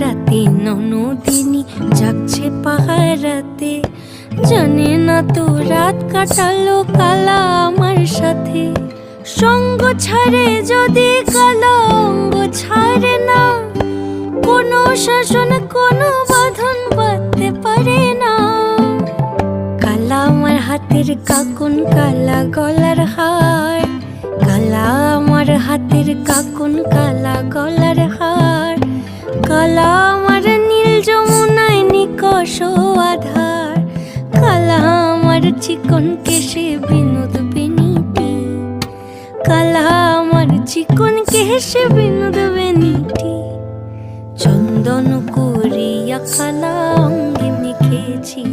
রাতে ননদিনী জাগছে পাহারাতে, জানে না তো রাত কাটালো কালা আমার সাথে। সঙ্গ ছাড়ে যদি কালা অঙ্গ ছাড়ে না, কোনো শাসন কোনো বাঁধন বাঁধতে পারে না। কালা আমার হাতের কাকুন কালা গলার হার, কালা আমার হাতের কাকুন কালা গলার হার, কালা আমার নীল যমুনায় নিকষ আধার, কালা আমার চিকন কেশে বিনোদ বেনিটি, কালা আমার চিকন কেশে বিনোদ বেনিটি। চন্দন করিয়া কালা অঙ্গে মেখেছি।